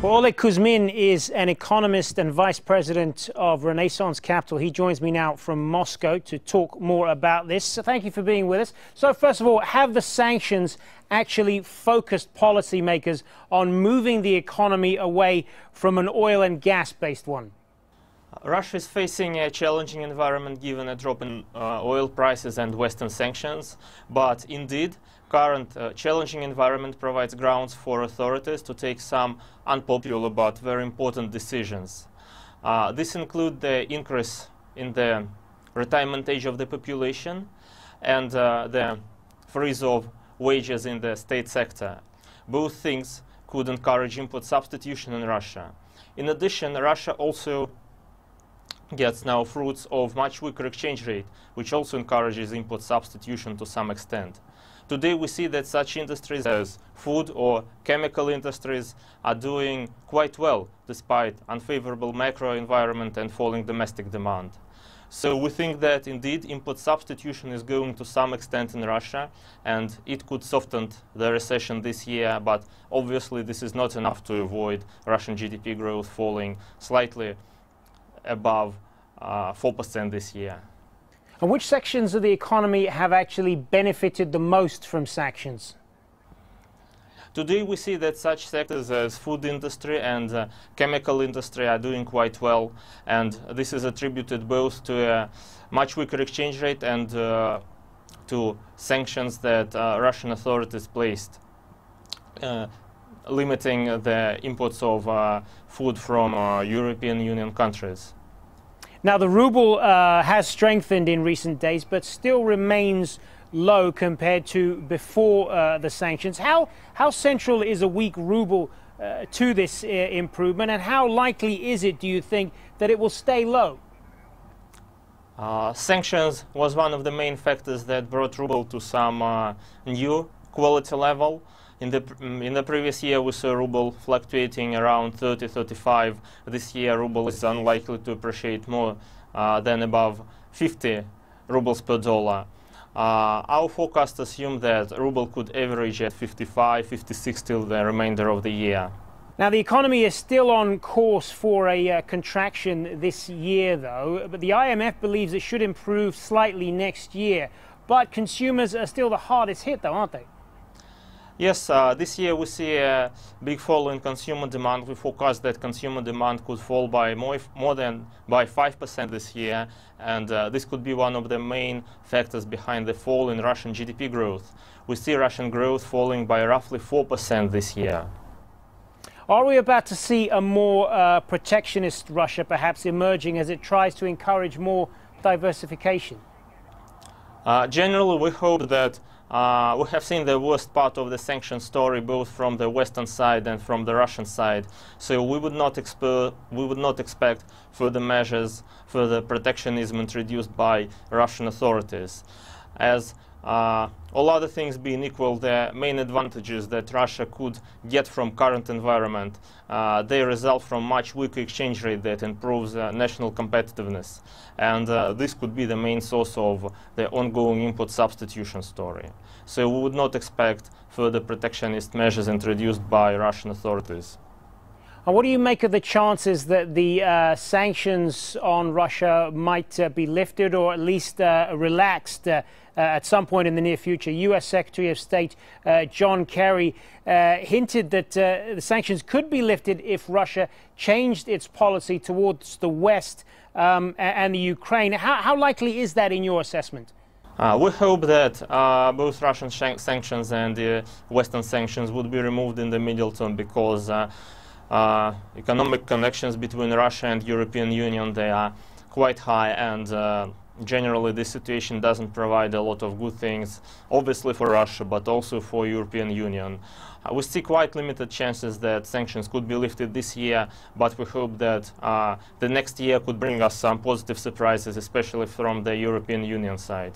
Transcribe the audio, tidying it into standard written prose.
Well, Oleg Kouzmin is an economist and vice president of Renaissance Capital. He joins me now from Moscow to talk more about this. So thank you for being with us. So first of all, have the sanctions actually focused policymakers on moving the economy away from an oil and gas-based one? Russia is facing a challenging environment given a drop in oil prices and Western sanctions, but indeed, current challenging environment provides grounds for authorities to take some unpopular but very important decisions. This includes the increase in the retirement age of the population and the freeze of wages in the state sector. Both things could encourage import substitution in Russia. In addition, Russia also gets now fruits of much weaker exchange rate, which also encourages import substitution to some extent. Today we see that such industries as food or chemical industries are doing quite well despite unfavorable macro environment and falling domestic demand. So we think that indeed import substitution is going to some extent in Russia, and it could soften the recession this year, but obviously this is not enough to avoid Russian GDP growth falling slightly above 4% this year. And which sections of the economy have actually benefited the most from sanctions? Today we see that such sectors as food industry and chemical industry are doing quite well, and this is attributed both to a much weaker exchange rate and to sanctions that Russian authorities placed, limiting the imports of food from European Union countries. Now, the ruble has strengthened in recent days, but still remains low compared to before the sanctions. How central is a weak ruble to this improvement, and how likely is it, do you think, that it will stay low? Sanctions was one of the main factors that brought ruble to some new quality level. In the previous year, we saw ruble fluctuating around 30-35. This year, ruble is unlikely to appreciate more than above 50 rubles per dollar. Our forecast assumes that ruble could average at 55, 56 till the remainder of the year. Now, the economy is still on course for a contraction this year, though, but the IMF believes it should improve slightly next year. But consumers are still the hardest hit, though, aren't they? Yes, this year we see a big fall in consumer demand. We forecast that consumer demand could fall by more than 5% this year, and this could be one of the main factors behind the fall in Russian GDP growth. We see Russian growth falling by roughly 4% this year. Are we about to see a more protectionist Russia perhaps emerging as it tries to encourage more diversification? Generally, we hope that we have seen the worst part of the sanction story, both from the Western side and from the Russian side. So we would not expect further measures, further protectionism introduced by Russian authorities. As all other things being equal, the main advantages that Russia could get from current environment, they result from much weaker exchange rate that improves national competitiveness. And this could be the main source of the ongoing import substitution story. So we would not expect further protectionist measures introduced by Russian authorities. And what do you make of the chances that the sanctions on Russia might be lifted or at least relaxed at some point in the near future? U.S. Secretary of State John Kerry hinted that the sanctions could be lifted if Russia changed its policy towards the West and the Ukraine. How likely is that in your assessment? We hope that both Russian sanctions and Western sanctions would be removed in the middle term, because economic connections between Russia and European Union, they are quite high, and generally this situation doesn't provide a lot of good things, obviously for Russia, but also for European Union. We see quite limited chances that sanctions could be lifted this year, but we hope that the next year could bring us some positive surprises, especially from the European Union side.